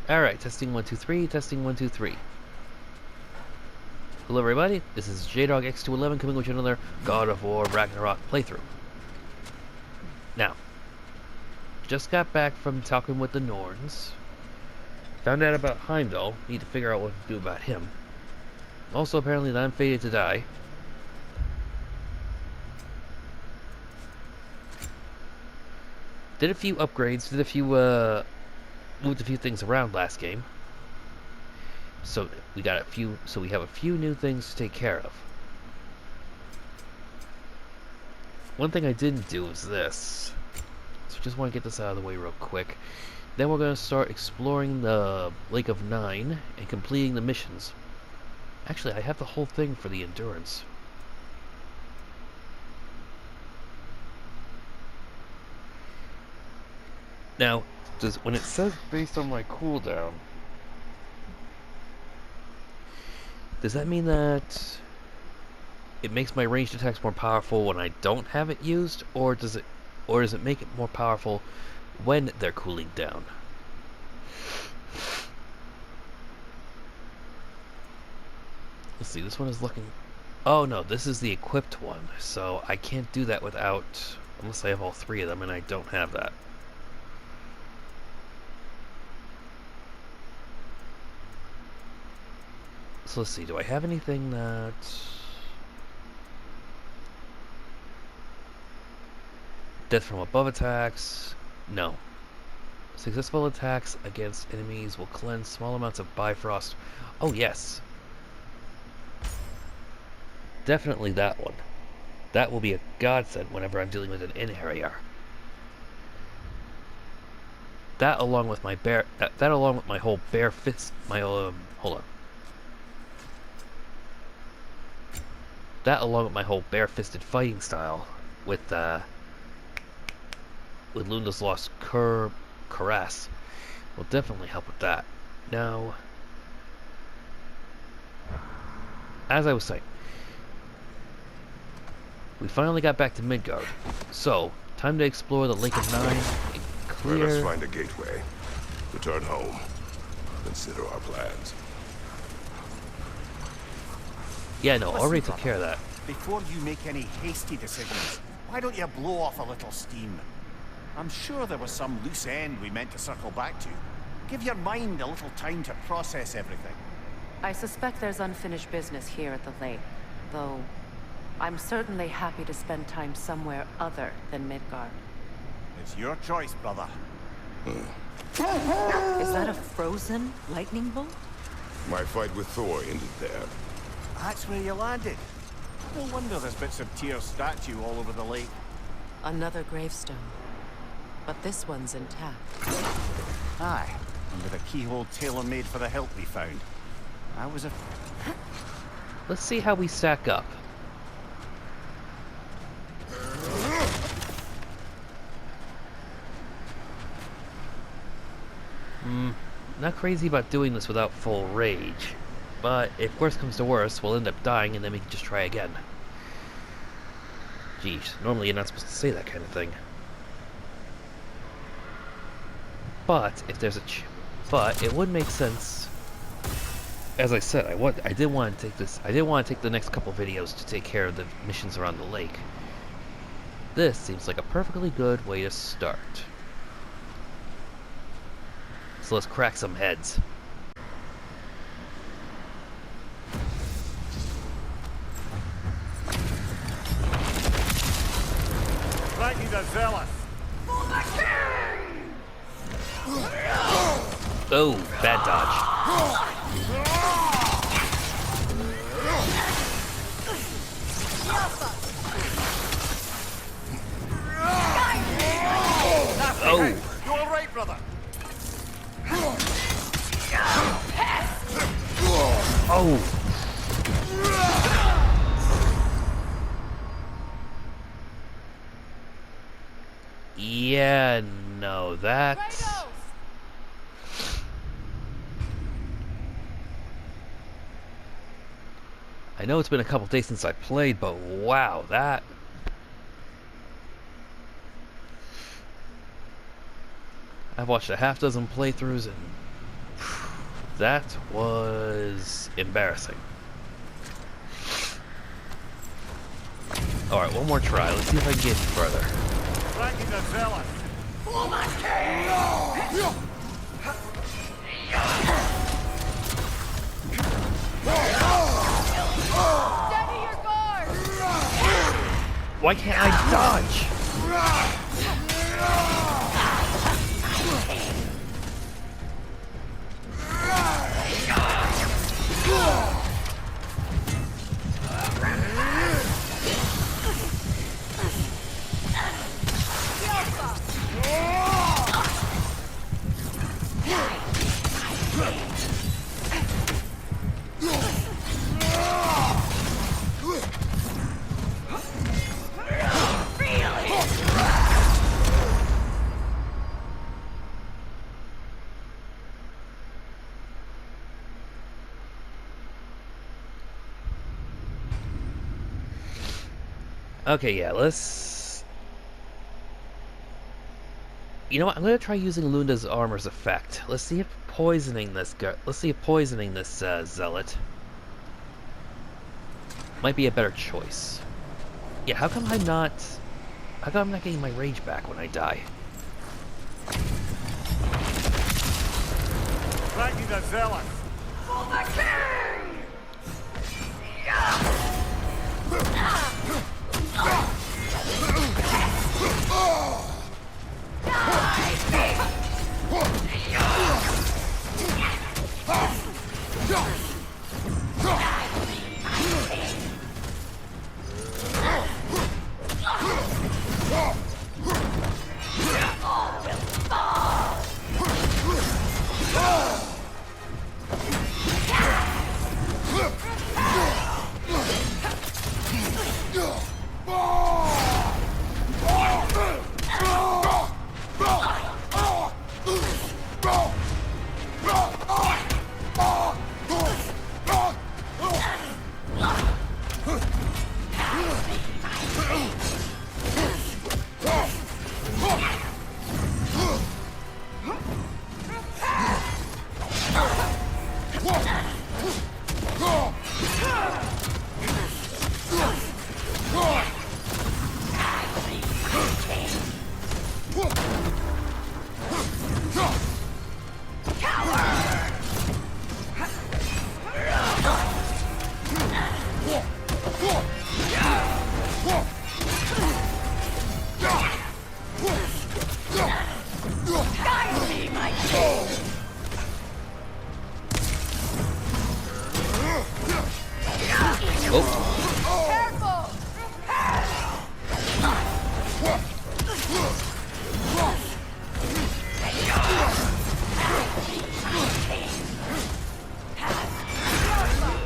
Alright, testing 1, 2, 3, testing 1, 2, 3. Hello everybody, this is JDog X211 coming with you another God of War Ragnarök playthrough. Now, just got back from talking with the Norns. Found out about Heimdall, need to figure out what to do about him. Also apparently that I'm fated to die. Did a few upgrades, moved a few things around last game. So we have a few new things to take care of. One thing I didn't do is this. So just want to get this out of the way real quick. Then we're going to start exploring the Lake of Nine and completing the missions. Actually, I have the whole thing for the endurance. Now, when it says based on my cooldown, does that mean that it makes my ranged attacks more powerful when I don't have it used, or does it make it more powerful when they're cooling down? Let's see, this one is looking... Oh no, this is the equipped one, so I can't do that without... Unless I have all three of them, and I don't have that. So let's see, do I have anything that... Death from above attacks? No. Successful attacks against enemies will cleanse small amounts of Bifrost. Oh yes. Definitely that one. That will be a godsend whenever I'm dealing with an in-area. That along with my that along with my whole bare fist, hold on. That along with my whole bare-fisted fighting style with Lunda's Lost Cuirass will definitely help with that. Now, as I was saying, we finally got back to Midgard, so time to explore the Lake of Nine and clear... Let us find a gateway. Return home. Consider our plans. Yeah, no, already took care of that. Before you make any hasty decisions, why don't you blow off a little steam? I'm sure there was some loose end we meant to circle back to. Give your mind a little time to process everything. I suspect there's unfinished business here at the lake, though I'm certainly happy to spend time somewhere other than Midgard. It's your choice, brother. Is that a frozen lightning bolt? My fight with Thor ended there. That's where you landed. No wonder there's bits of Tyr's statue all over the lake. Another gravestone. But this one's intact. Aye, and with a keyhole tailor-made for the hilt we found. That was a... Let's see how we stack up. Not crazy about doing this without full rage. But if worse comes to worse, we'll end up dying and then we can just try again. Jeez, normally you're not supposed to say that kind of thing. But if there's but it would make sense. As I said, I did want to take the next couple videos to take care of the missions around the lake. This seems like a perfectly good way to start. So let's crack some heads. Fraekni the Zealous! Oh, bad dodge. Oh! You all right, brother? Oh! Yeah, no, that... I know it's been a couple days since I played, but wow, that... I've watched a half dozen playthroughs and That was embarrassing. Alright, one more try. Let's see if I can get further. Fraekni the Zealous. Steady your guard! Why can't I dodge? Okay, yeah, let's... You know what? I'm gonna try using Lunda's armor's effect. Let's see if poisoning this zealot might be a better choice. Yeah, how come I'm not getting my rage back when I die? Fraekni the Zealous. For the king!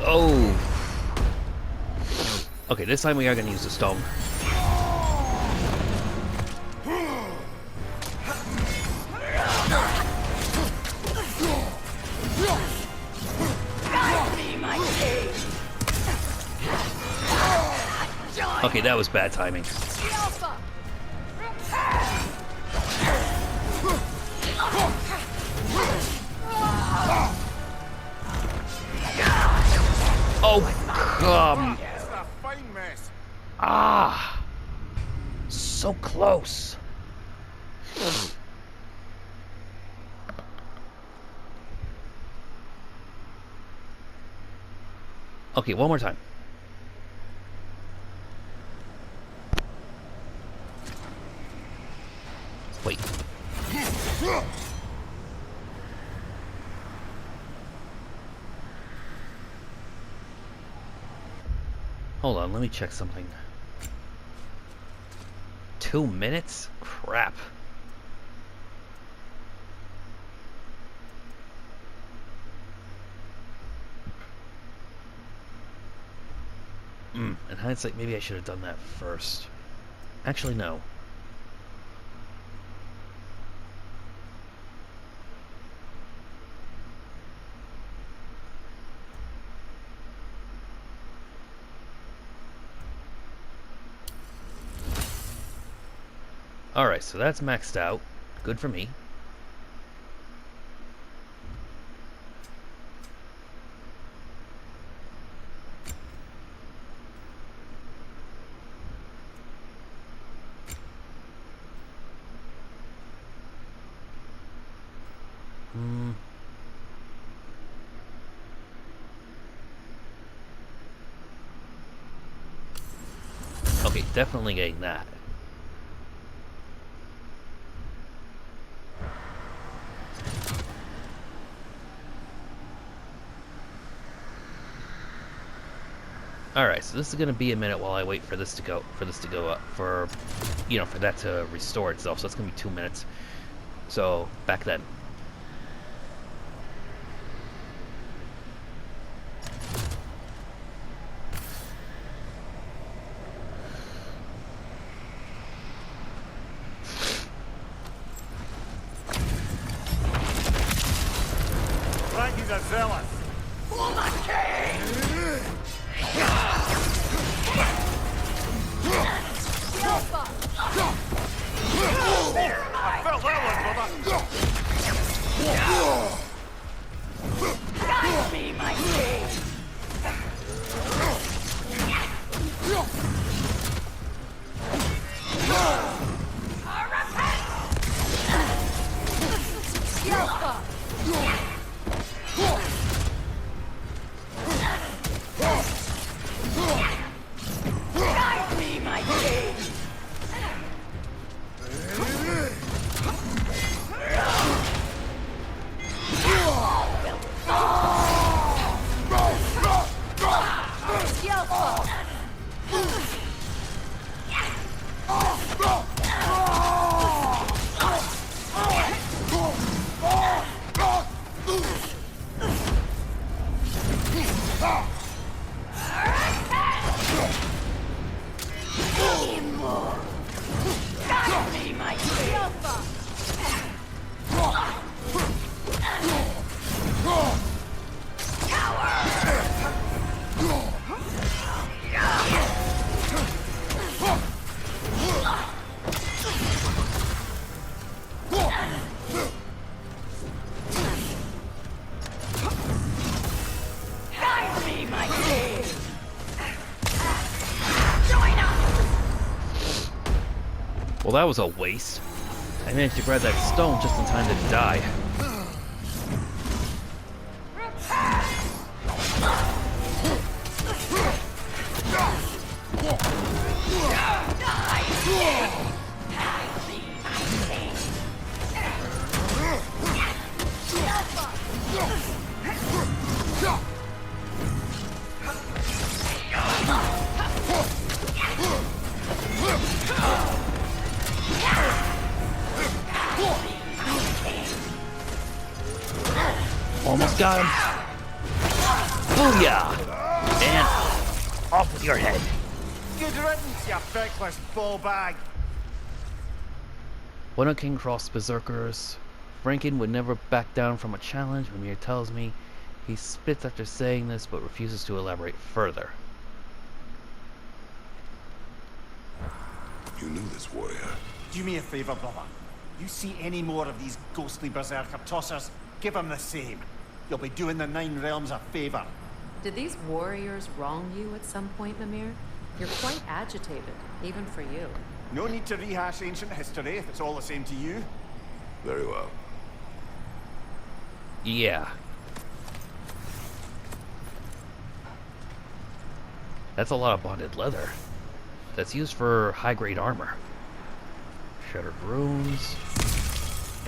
Oh! Okay, this time we are gonna use the stone. Okay, that was bad timing. Oh, come! It's a fine mess. Ah! So close. Okay, one more time. Wait. Hold on, let me check something. 2 minutes? Crap. In hindsight, maybe I should have done that first. Actually, no. Alright, so that's maxed out. Good for me. Hmm. Okay, definitely getting that. Alright, so this is gonna be a minute while I wait for this to go up, for for that to restore itself, so it's gonna be 2 minutes. So back then. Fraekni's a Zealous. I felt that one, brother. Guide me, my king! Guide me, my king! Guide me, my king! Guide me, my king! Join us! Well, that was a waste. I managed to grab that stone just in time to die. Almost got him. Booyah! And off with your head. Good riddance, you feckless ball bag. When a king crossed Berserkers, Franken would never back down from a challenge, Mimir tells me. He spits after saying this, but refuses to elaborate further. You knew this warrior. Do me a favor, brother. You see any more of these ghostly Berserker tossers, give them the same. You'll be doing the Nine Realms a favor. Did these warriors wrong you at some point, Mimir? You're quite agitated, even for you. No need to rehash ancient history if it's all the same to you. Very well. Yeah. That's a lot of bonded leather. That's used for high-grade armor. Shattered runes.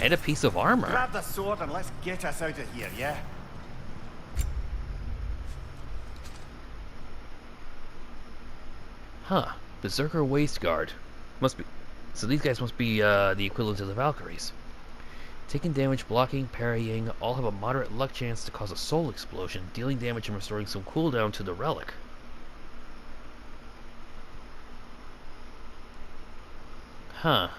And a piece of armor. Grab the sword and let's get us out of here, yeah? Huh. Berserker Waist Guard. Must be... So these guys must be the equivalent of the Valkyries. Taking damage, blocking, parrying, all have a moderate luck chance to cause a soul explosion, dealing damage and restoring some cooldown to the relic. Huh.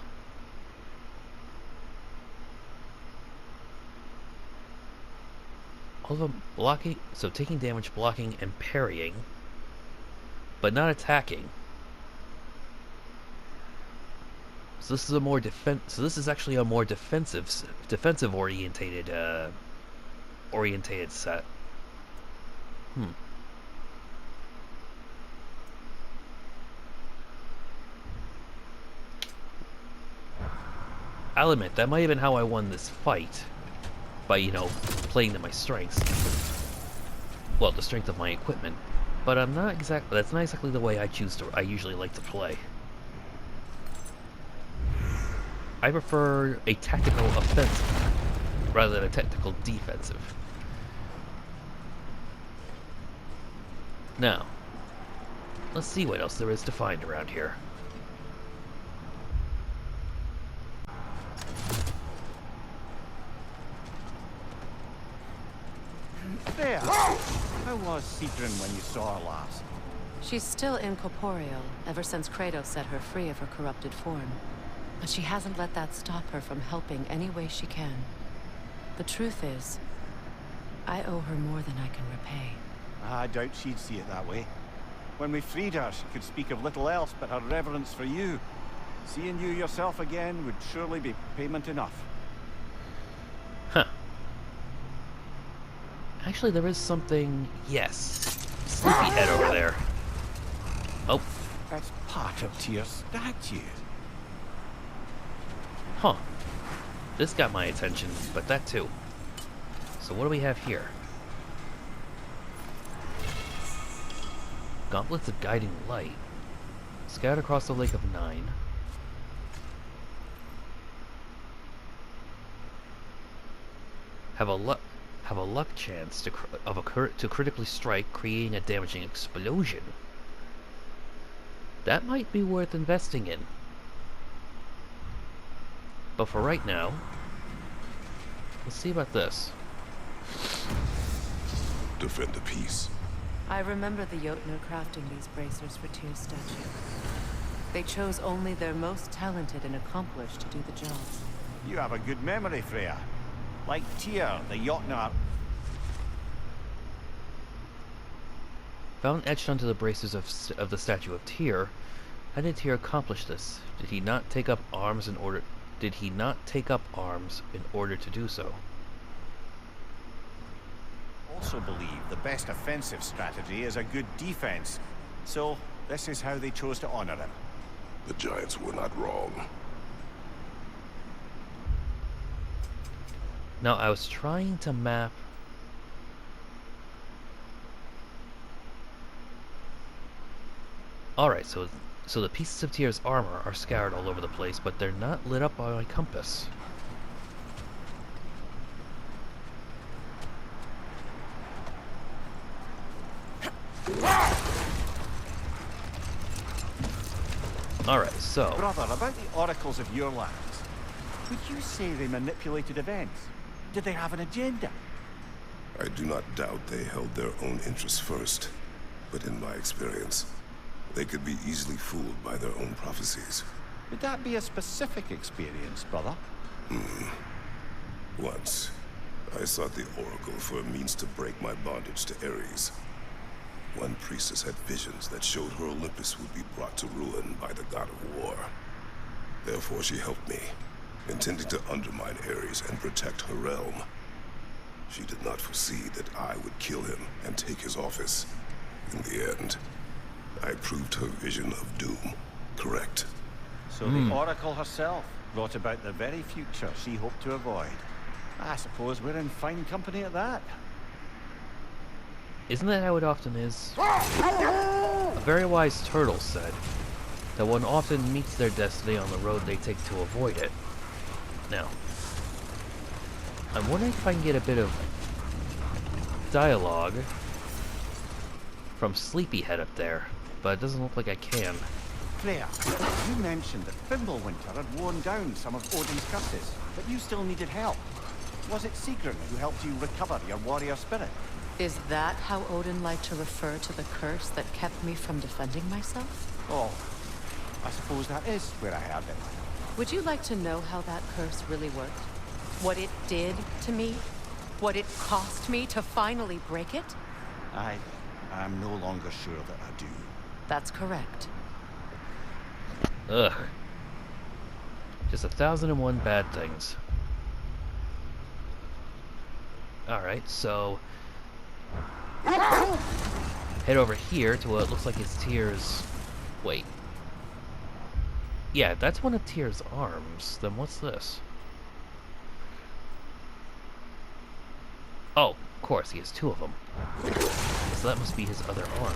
All of them blocking, so taking damage, blocking, and parrying, but not attacking. So this is a more So this is actually a more defensive orientated set. I'll admit, that might have been how I won this fight. by, you know, playing to my strengths. Well, the strength of my equipment. But I'm not exactly, that's not exactly the way I usually like to play. I prefer a tactical offensive rather than a tactical defensive. Now, let's see what else there is to find around here. There. How was Sigrun when you saw her last? She's still incorporeal, ever since Kratos set her free of her corrupted form. But she hasn't let that stop her from helping any way she can. The truth is, I owe her more than I can repay. I doubt she'd see it that way. When we freed her, she could speak of little else but her reverence for you. Seeing you yourself again would surely be payment enough. Huh. Actually, there is something... Yes. Sleepyhead over there. Oh. That's part of Tyr's statue. Huh. This got my attention, but that too. So what do we have here? Gauntlets of Guiding Light. Scout across the Lake of Nine. Have a luck chance to critically strike, creating a damaging explosion. That might be worth investing in. But for right now, let's see about this. Defend the peace. I remember the Jotnar crafting these bracers for Tyr's statue. They chose only their most talented and accomplished to do the job. You have a good memory, Freya. Like Tyr, the Jotnar. Found etched onto the bracers of the statue of Tyr. How did Tyr accomplish this? Did he not take up arms in order to do so? Also believe the best offensive strategy is a good defense. So, this is how they chose to honor him. The giants were not wrong. Now, I was trying to map... Alright, so the pieces of Tyr's armor are scattered all over the place, but they're not lit up by my compass. Alright, so... Brother, about the oracles of your lands. Would you say they manipulated events? Did they have an agenda? I do not doubt they held their own interests first, but in my experience, they could be easily fooled by their own prophecies. Would that be a specific experience, brother? Once, I sought the Oracle for a means to break my bondage to Ares. One priestess had visions that showed her Olympus would be brought to ruin by the god of war. Therefore she helped me, intending to undermine Ares and protect her realm. She did not foresee that I would kill him and take his office. In the end, I proved her vision of doom correct. So the Oracle herself brought about the very future she hoped to avoid. I suppose we're in fine company at that. Isn't that how it often is? A very wise turtle said that one often meets their destiny on the road they take to avoid it. Now, I'm wondering if I can get a bit of dialogue from Sleepyhead up there, but it doesn't look like I can. Freya, you mentioned that Fimbulwinter had worn down some of Odin's curses, but you still needed help. Was it Sigrun who helped you recover your warrior spirit? Is that how Odin liked to refer to the curse that kept me from defending myself? Oh, I suppose that is where I heard it. Would you like to know how that curse really worked? What it did to me? What it cost me to finally break it? I'm no longer sure that I do. That's correct. Ugh. Just 1,001 bad things. Alright, so... head over here to what looks like it's Tyr's... Wait. Yeah, that's one of Tyr's arms. Then what's this? Oh, of course, he has two of them. So that must be his other arm.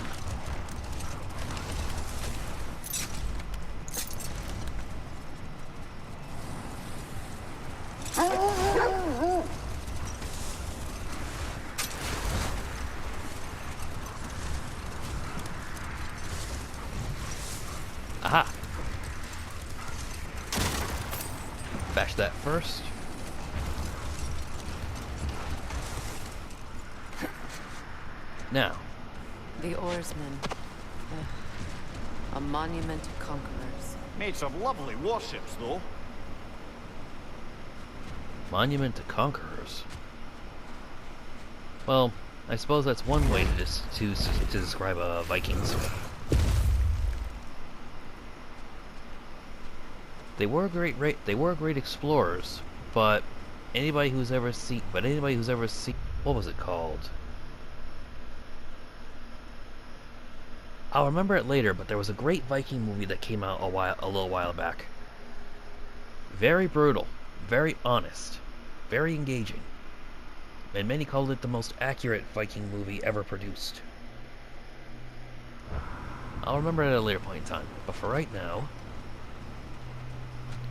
Aha! Bash that first. Now. The Oarsmen. A monument to conquerors. Made some lovely warships, though. Monument to conquerors. Well, I suppose that's one way to describe Vikings. They were great explorers, but anybody who's ever seen what was it called? I'll remember it later, but there was a great Viking movie that came out a little while back. Very brutal, very honest, very engaging, and many called it the most accurate Viking movie ever produced. I'll remember it at a later point in time, but for right now,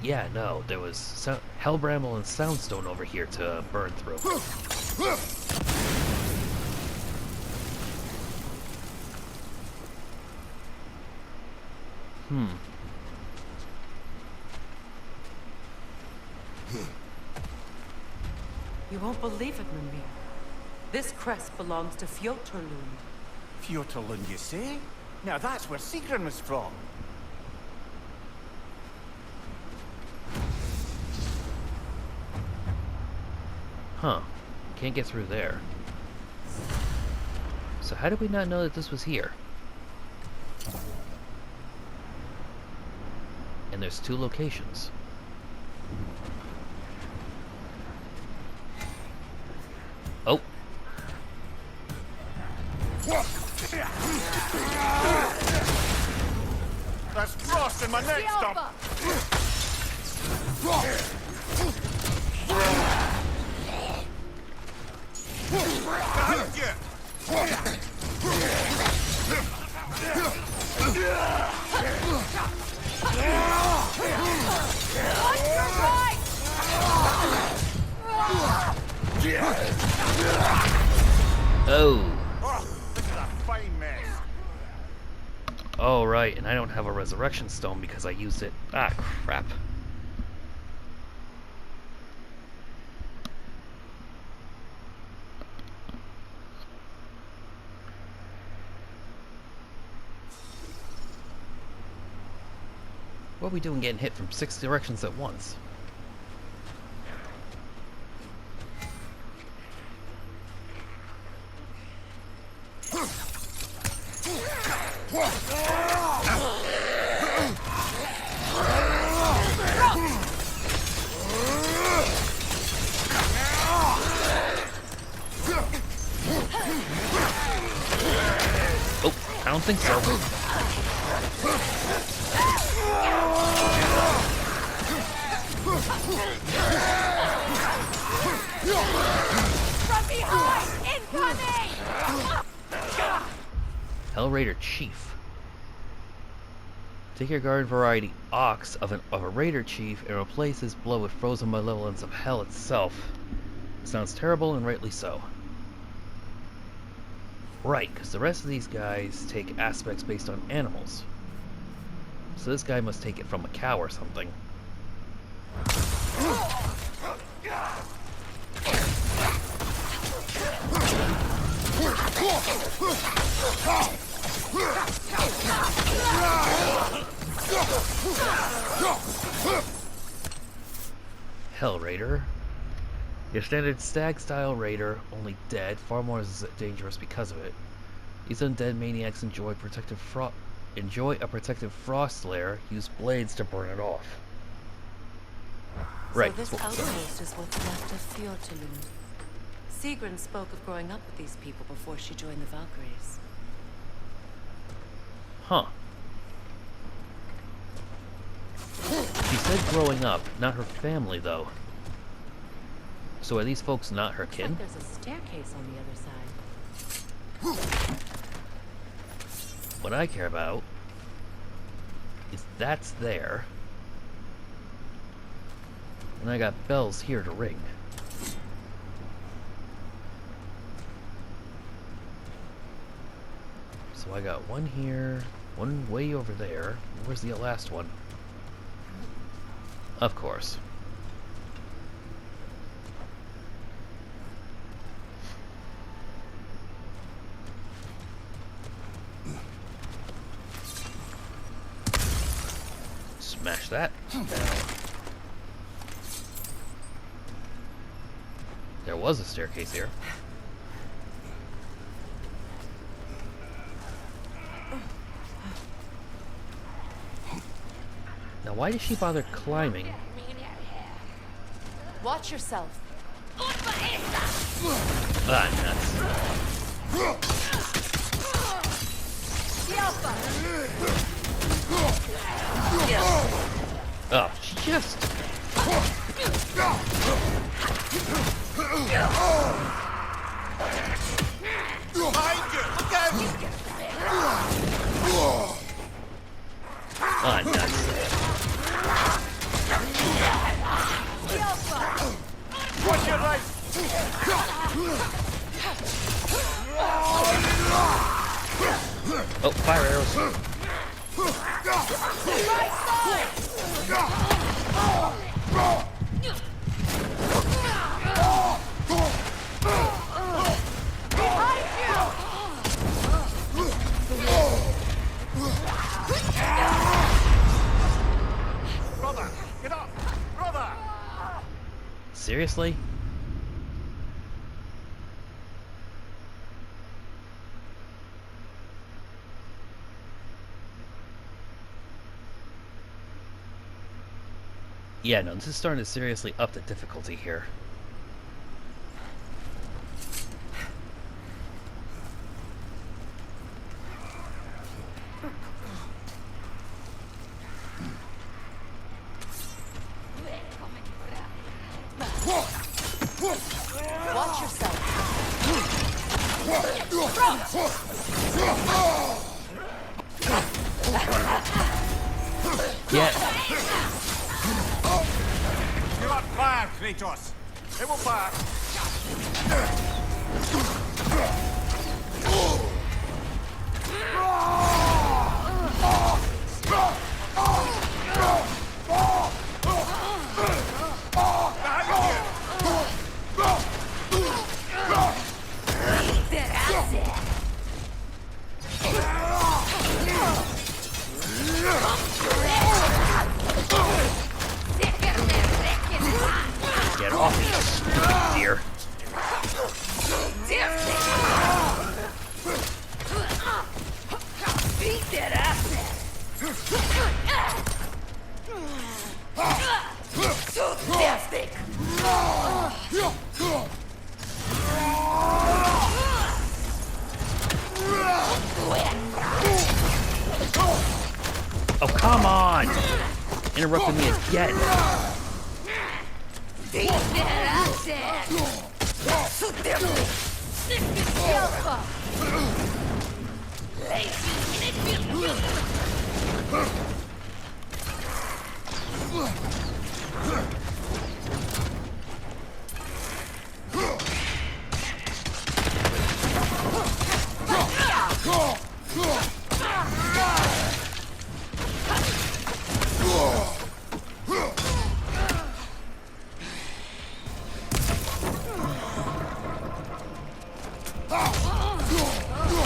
yeah, no, there was Hellbramble and Soundstone over here to burn through. You won't believe it, Mimir. This crest belongs to Fjotorlund. Fjotorlund, you say? Now that's where Sigrun was from. Huh. Can't get through there. So how did we not know that this was here? And there's two locations. Oh. That's frost in my neck stump. Oh. This is a fine mess. Oh, right, and I don't have a resurrection stone because I used it. Ah, crap. What are we doing getting hit from 6 directions at once? Oh, I don't think so. From behind! Incoming! Hel-Raider Chief. Take your garden variety ox of a Raider Chief and replace his blood with frozen malevolence of hell itself. It sounds terrible, and rightly so. Right, because the rest of these guys take aspects based on animals. So this guy must take it from a cow or something. Hel-Raider. Your standard stag-style raider, only dead, far more dangerous because of it. These undead maniacs enjoy a protective frost lair, use blades to burn it off. Right. So this outpost is what's left of Fjotorlund. Sigrun spoke of growing up with these people before she joined the Valkyries. Huh. She said growing up, not her family, though. So are these folks not her Looks kin? like there's a staircase on the other side. What I care about is that's there. And I got bells here to ring. So I got one here, one way over there. Where's the last one? Of course. Smash that. Now, there was a staircase here. Now, why does she bother climbing? Watch yourself. Ah, nuts. Oh, she just... Behind you! Look out! Ah, nuts. Watch your right! Oh, fire arrows. Brother! Get up! Brother! Seriously? Yeah, no, this is starting to seriously up the difficulty here. Watch yourself. Yeah. Give up fire, Kratos! It will fire! Get off me, you stupid deer. Oh, come on! Interrupting me again.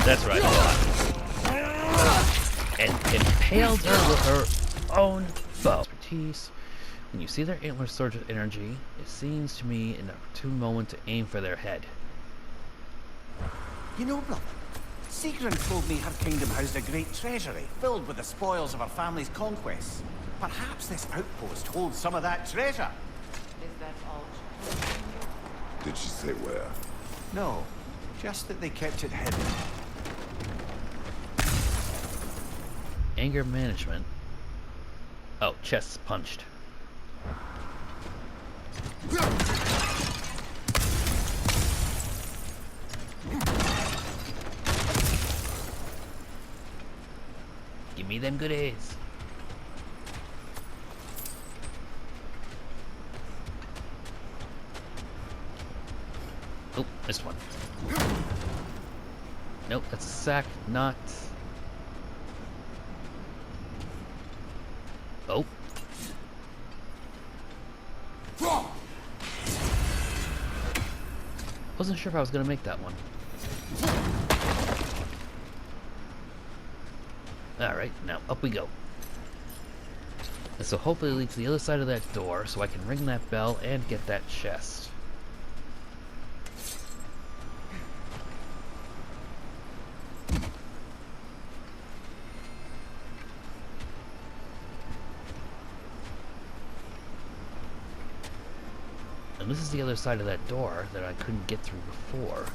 That's right, a lot. And impaled her with her own bow. Expertise. When you see their antlers surge with energy, it seems to me an opportune moment to aim for their head. You know, brother, Sigrun told me her kingdom housed a great treasury filled with the spoils of her family's conquests. Perhaps this outpost holds some of that treasure. Is that all? Did she say where? No, just that they kept it hidden. Anger management. Oh, chests punched. Give me them goodies. Oh, missed one. Nope, that's a sack, not... Oh. Wasn't sure if I was gonna make that one. Alright, now up we go. And so hopefully it leads to the other side of that door so I can ring that bell and get that chest. And this is the other side of that door that I couldn't get through before.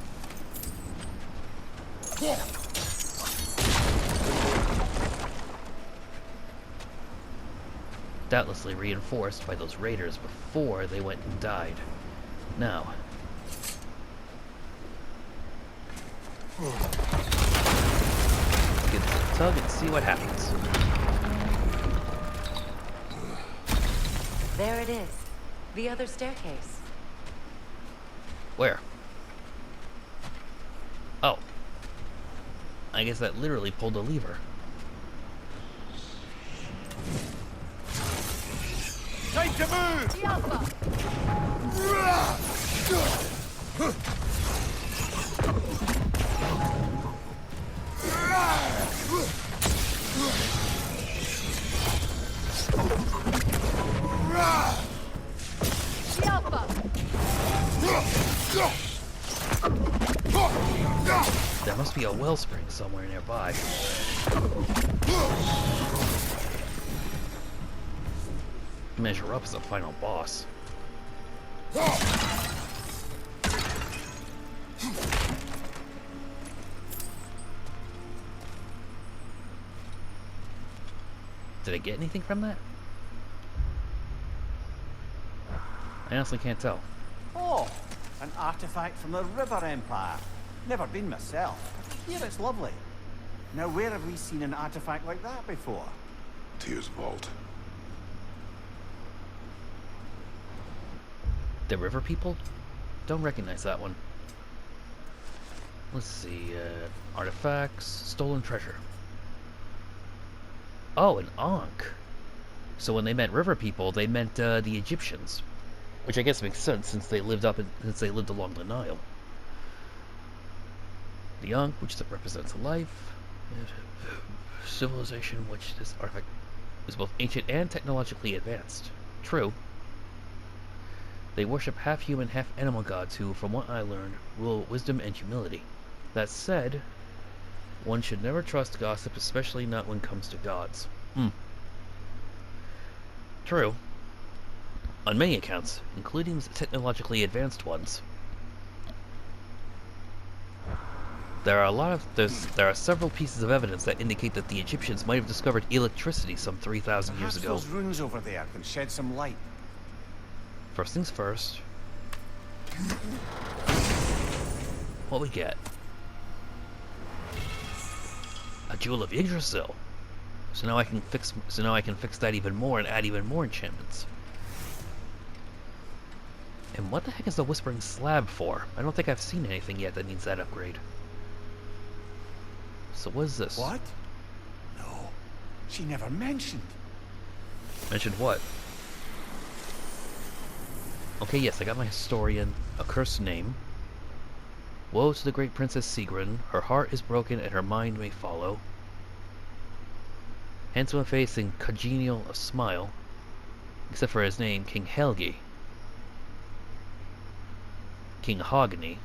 Doubtlessly reinforced by those raiders before they went and died. Now. Give this a tug and see what happens. There it is. The other staircase. Where? Oh. I guess that literally pulled a lever. Time to move! There must be a wellspring somewhere nearby. Measure up as a final boss. Did I get anything from that? I honestly can't tell. Oh, an artifact from the River Empire. Never been myself. Here it's lovely. Now where have we seen an artifact like that before? Tyr's vault. The river people? Don't recognize that one. Let's see, artifacts, stolen treasure. Oh, an Ankh. So when they meant river people, they meant the Egyptians, which I guess makes sense since they lived along the Nile. The Ankh, which represents life, civilization, which this artifact is both ancient and technologically advanced. True. They worship half-human, half-animal gods who, from what I learned, rule with wisdom and humility. That said, one should never trust gossip, especially not when it comes to gods. True. On many accounts, including the technologically advanced ones. There are several pieces of evidence that indicate that the Egyptians might have discovered electricity some 3,000 years ago. Those runes over there can shed some light. First things first. What we get? A Jewel of Yggdrasil. So now I can fix that even more and add even more enchantments. And what the heck is the Whispering Slab for? I don't think I've seen anything yet that needs that upgrade. So what is this? What? No. She never mentioned. Mentioned what? Okay, yes, I got my historian, a cursed name. Woe to the great Princess Sigrun, her heart is broken and her mind may follow. Handsome of face and congenial of smile, except for his name, King Helgi. King Hogni.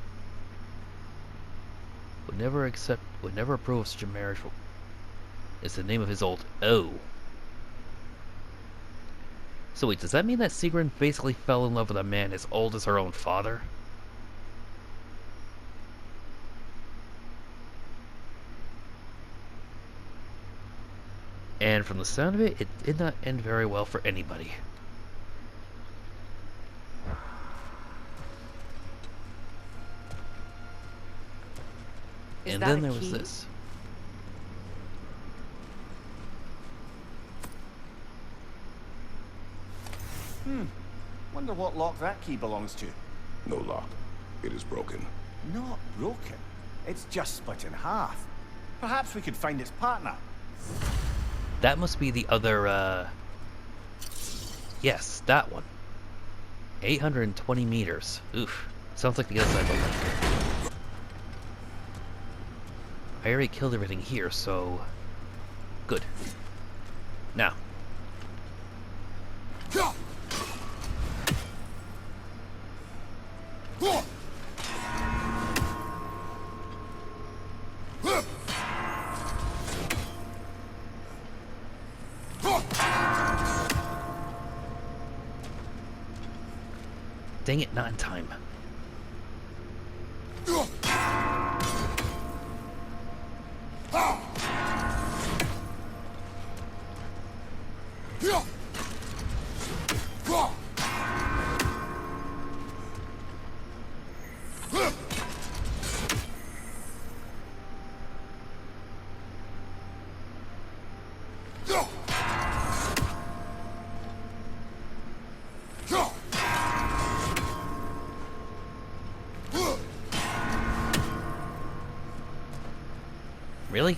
Would never approve of such a marriage. Is the name of his old O. So wait, does that mean that Sigrun basically fell in love with a man as old as her own father? And from the sound of it, it did not end very well for anybody. And then there was this. Wonder what lock that key belongs to. No lock. It is broken. Not broken. It's just split in half. Perhaps we could find its partner. That must be the other, yes, that one. 820 meters. Oof. Sounds like the other side of the link. I already killed everything here, so... Good. Now. Dang it, not in time. Really?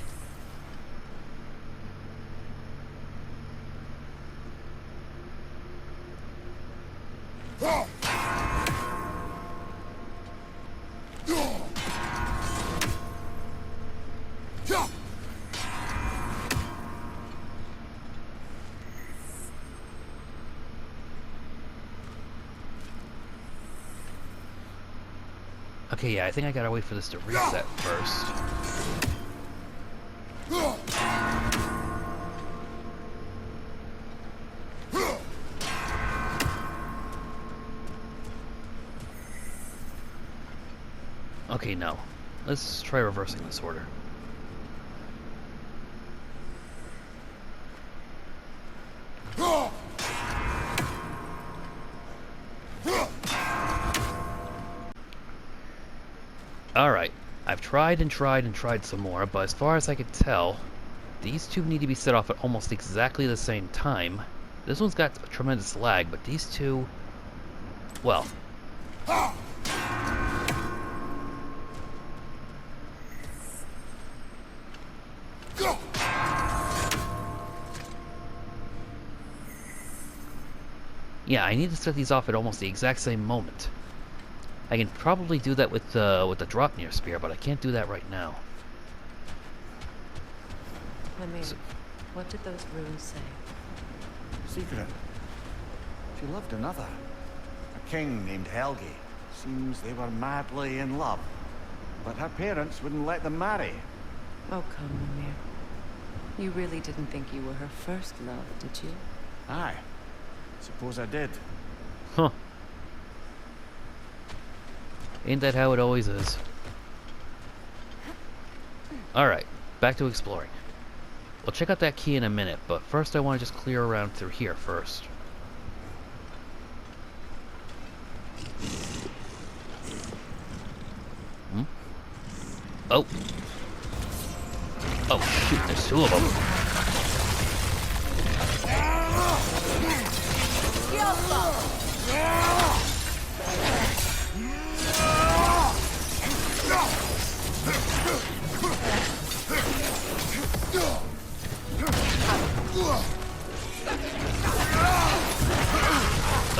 Okay, yeah, I think I gotta wait for this to reset first. Okay, no. Let's try reversing this order. Alright, I've tried and tried and tried some more, but as far as I could tell, these two need to be set off at almost exactly the same time. This one's got a tremendous lag, but these two... well... yeah, I need to set these off at almost the exact same moment. I can probably do that with the Nornir spear, but I can't do that right now. Mimir, what did those runes say? Sigrun. She loved another. A king named Helgi. Seems they were madly in love. But her parents wouldn't let them marry. Oh, come, Mimir. You really didn't think you were her first love, did you? Aye. Suppose I did. Huh. Ain't that how it always is? Alright, back to exploring. We'll check out that key in a minute, but first I want to just clear around through here first. Hmm? Oh. Oh, shoot, there's two of them.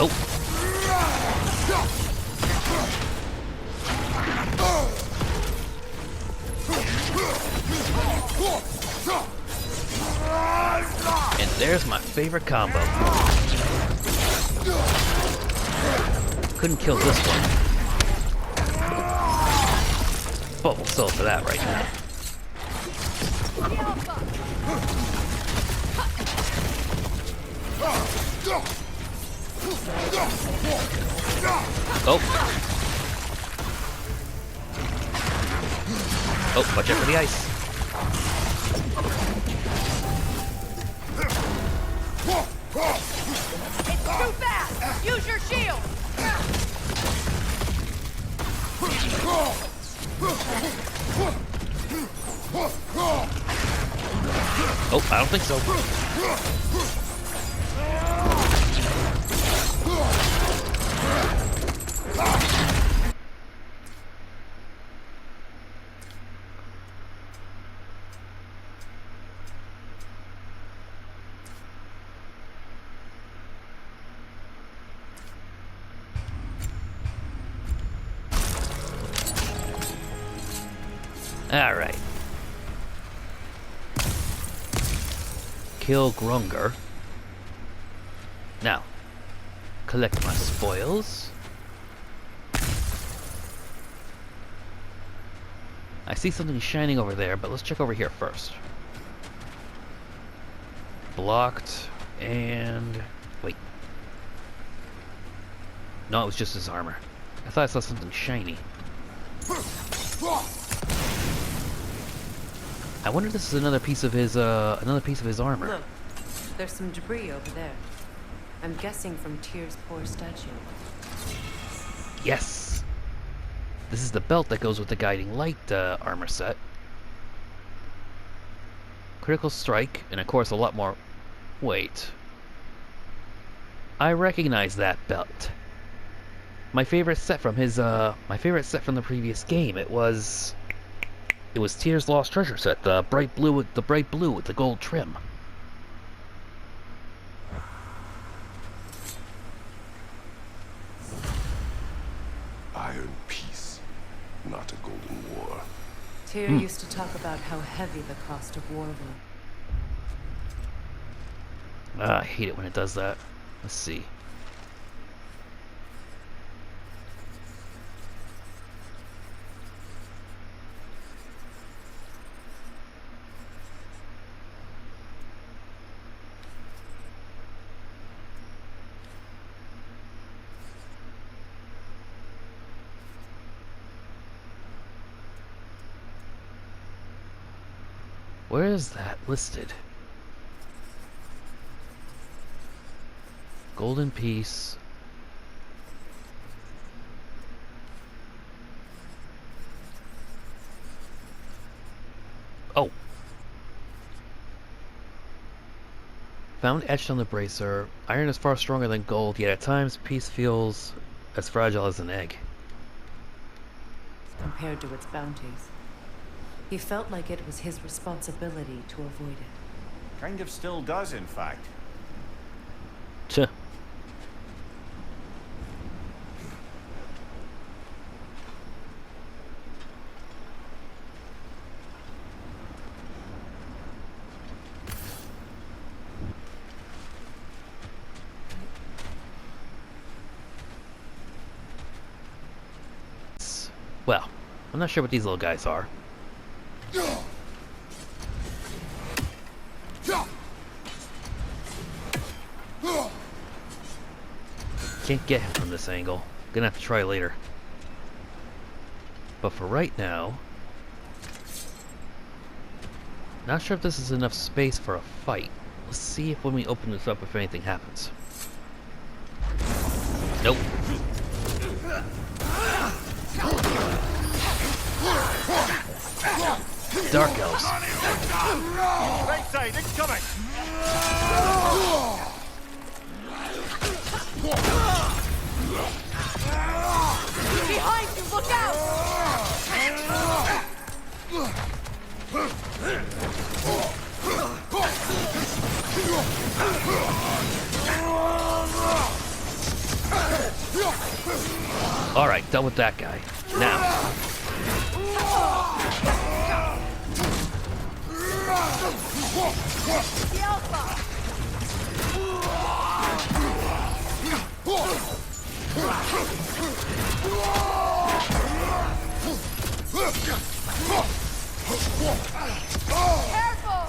Oh. And there's my favorite combo. Couldn't kill this one. But we'll settle for that right now. Oh. Oh, watch out for the ice. It's too fast! Use your shield! Oh, I don't think so. Alright. Kill Graoungr. Now, collect my spoils. I see something shining over there, but let's check over here first. Blocked, and... wait. No, it was just his armor. I thought I saw something shiny. I wonder if this is another piece of his armor. Look, there's some debris over there. I'm guessing from Tyr's poor statue. Yes! This is the belt that goes with the Guiding Light armor set. Critical strike, and of course a lot more... wait. I recognize that belt. My favorite set from his, my favorite set from the previous game. It was Tyr's Lost Treasure set, the bright blue with the gold trim. Iron peace, not a golden war. Tyr used to talk about how heavy the cost of war was. I hate it when it does that. Let's see. Where is that listed? Golden piece. Oh. Found etched on the bracer. Iron is far stronger than gold, yet at times peace feels as fragile as an egg. Compared to its bounties. He felt like it was his responsibility to avoid it. Kind of still does, in fact. Tuh. Well, I'm not sure what these little guys are. Can't get him from this angle. Gonna have to try later. But for right now, not sure if this is enough space for a fight. Let's see if when we open this up, if anything happens. Nope. Dark elves. Right side, incoming! Behind you, look out! Alright, done with that guy. Now. The Alpha! Careful!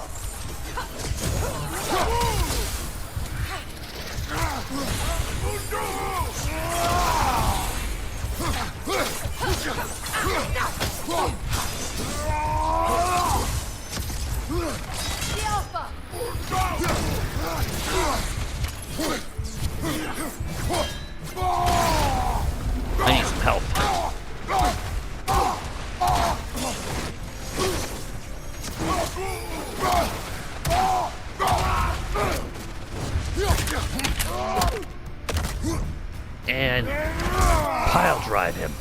The Alpha! I need some help. And pile drive him.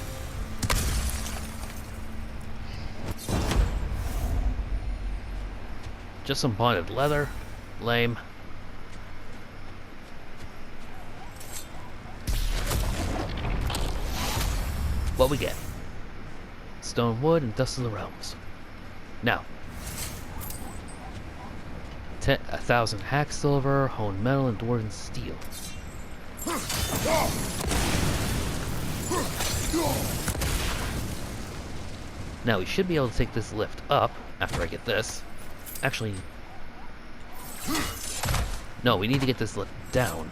Just some bonded leather. Lame. What we get? Stone, wood, and dust of the realms. Now, 1,000 hack silver, honed metal, and dwarven steel. Now we should be able to take this lift up after I get this. Actually, no, we need to get this lift down.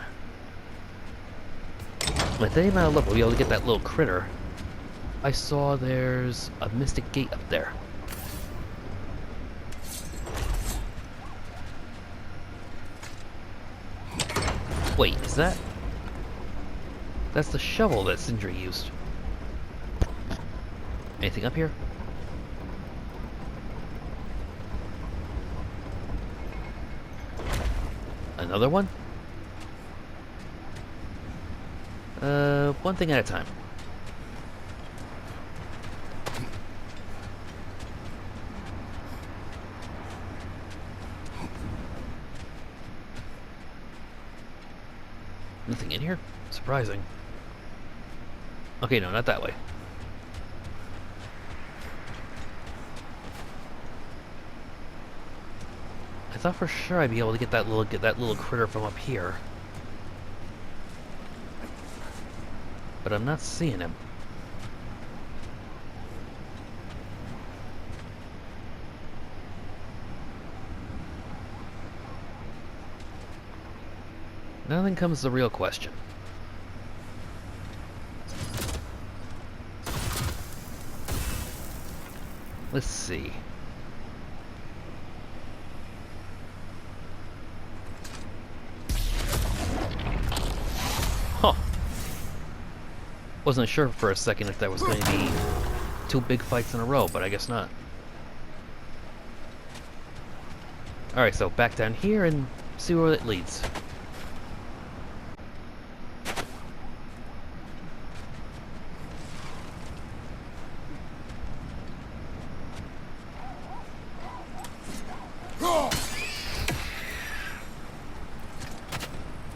With any amount of luck, we'll be able to get that little critter. I saw there's a mystic gate up there. Wait, is that... That's the shovel that Sindri used. Anything up here? Another one? One thing at a time. Nothing in here? Surprising. Okay, no, not that way. I thought for sure I'd be able to get that little critter from up here. But I'm not seeing him. Now then comes the real question. Let's see. Huh. Wasn't sure for a second if that was going to be 2 big fights in a row, but I guess not. Alright, so back down here and see where it leads.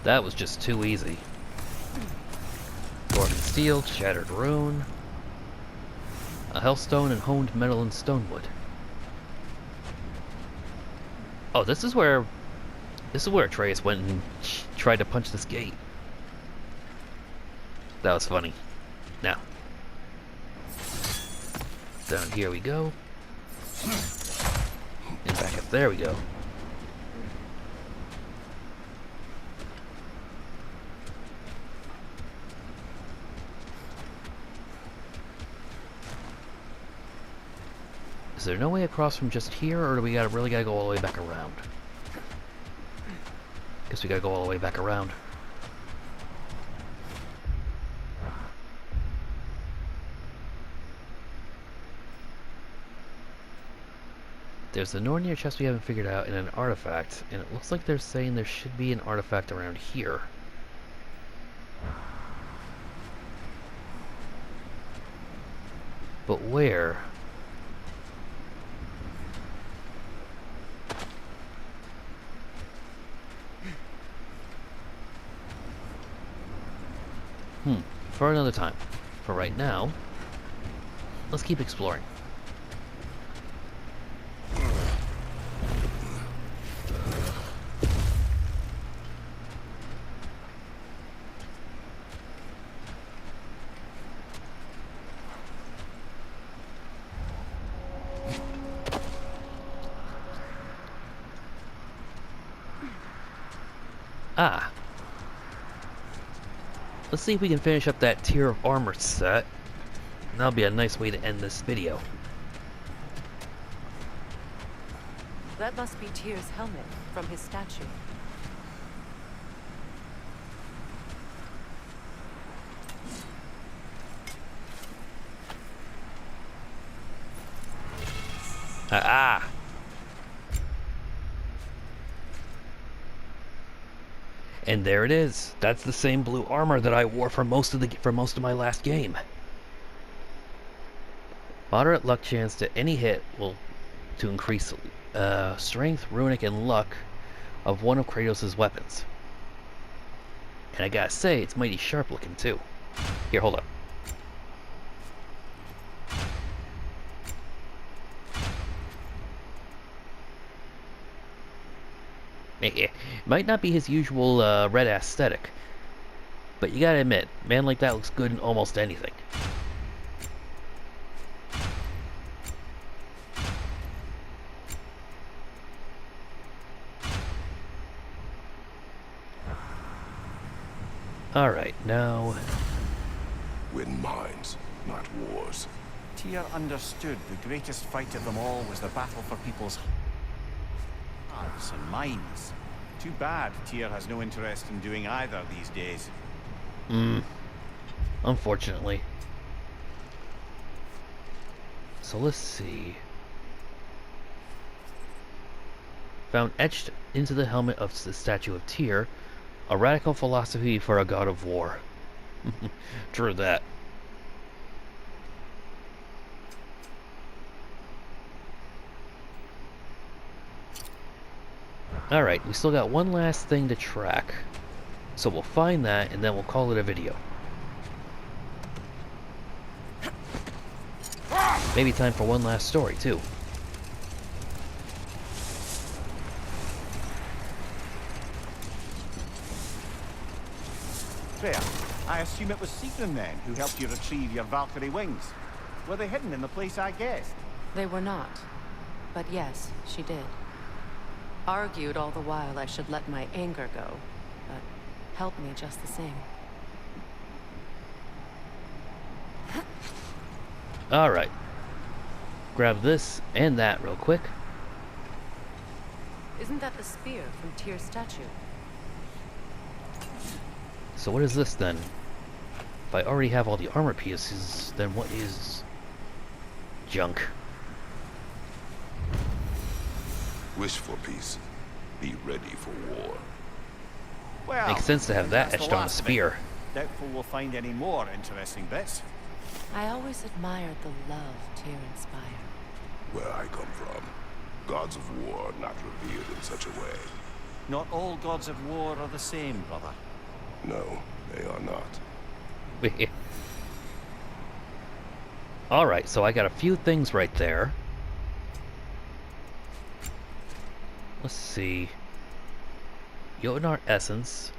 That was just too easy. Dwarven steel, shattered rune, a hellstone, and honed metal and stonewood. Oh, this is where Atreus went and tried to punch this gate. That was funny. Now, down here we go, and back up there we go. Is there no way across from just here, or do we really gotta go all the way back around? Guess we gotta go all the way back around. There's the Nornir Chest we haven't figured out, and an artifact, and it looks like they're saying there should be an artifact around here. But where? For another time. For right now, let's keep exploring. Ah. Let's see if we can finish up that tier of armor set. That'll be a nice way to end this video. That must be Tyr's helmet from his statue. Ah! And there it is. That's the same blue armor that I wore for most of my last game. Moderate luck chance to any hit will to increase strength, runic, and luck of one of Kratos' weapons. And I gotta say, it's mighty sharp looking too. Here, hold up. Might not be his usual red aesthetic, but you gotta admit, man like that looks good in almost anything. Alright, now... Win minds, not wars. Tyr understood the greatest fight of them all was the battle for people's hearts and minds. Too bad Tyr has no interest in doing either these days. Unfortunately. So let's see. Found etched into the helmet of the statue of Tyr, a radical philosophy for a god of war. True that. Alright, we still got one last thing to track. So we'll find that, and then we'll call it a video. Maybe time for one last story, too. Freya, I assume it was Sigrun then who helped you retrieve your Valkyrie wings. Were they hidden in the place I guessed? They were not. But yes, she did. Argued all the while I should let my anger go, but helped me just the same. Alright. Grab this and that real quick. Isn't that the spear from Tyr's statue? So what is this then? If I already have all the armor pieces, then what is... junk? Wish for peace. Be ready for war. Well, Makes sense to have that that's the etched on the last bit. spear. Doubtful we'll find any more interesting bits. I always admired the love Tyr inspired. Where I come from, gods of war are not revered in such a way. Not all gods of war are the same, brother. No, they are not. Alright, so I got a few things right there. Let's see. Jotnar Essence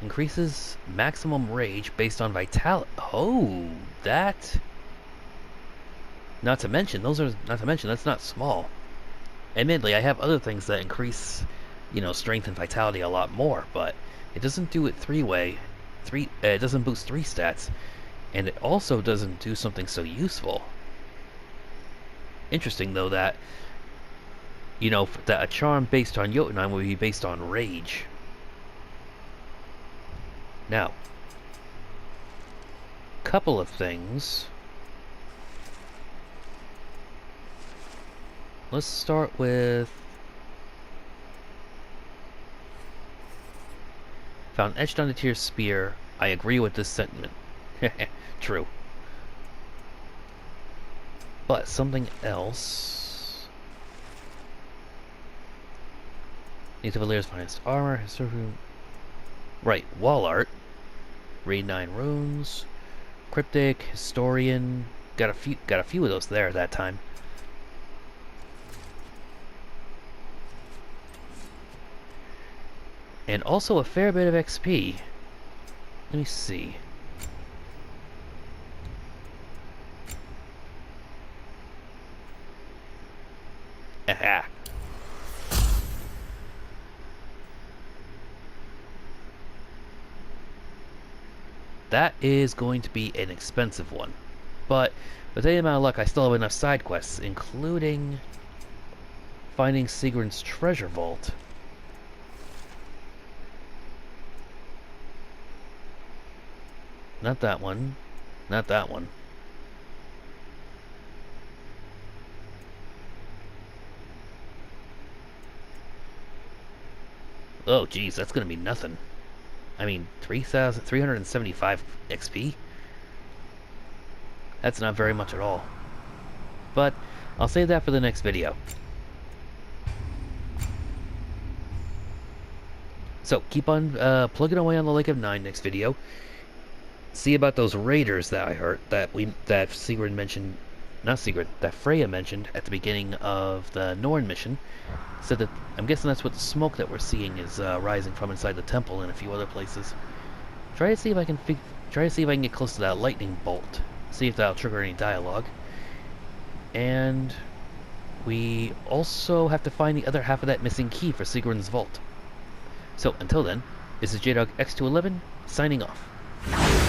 increases maximum rage based on vitality. Oh, that. Not to mention, that's not small. Admittedly, I have other things that increase, strength and vitality a lot more, but it doesn't do it three-way. It doesn't boost 3 stats, and it also doesn't do something so useful. Interesting, though, that that a charm based on Jotnar would be based on rage. Now, couple of things. Let's start with... Found etched on the Tyr's spear. I agree with this sentiment. True. But something else... Needs Valyr's finest armor, right, wall art. Read 9 runes. Cryptic, historian. Got a few of those there that time. And also a fair bit of XP. Let me see. Aha. That is going to be an expensive one. But with any amount of luck, I still have enough side quests, including finding Sigrun's treasure vault. Not that one. Not that one. Oh, geez, that's gonna be nothing. I mean, 3,375 XP? That's not very much at all. But I'll save that for the next video. So, keep on plugging away on the Lake of Nine next video. See about those raiders that I heard, that Sigrun mentioned not Sigrun, that Freya mentioned at the beginning of the Norn mission. Said that, I'm guessing that's what the smoke that we're seeing is rising from inside the temple and a few other places. Try to see if I can get close to that lightning bolt. See if that'll trigger any dialogue. And we also have to find the other half of that missing key for Sigrun's vault. So until then, this is JDog X211 signing off.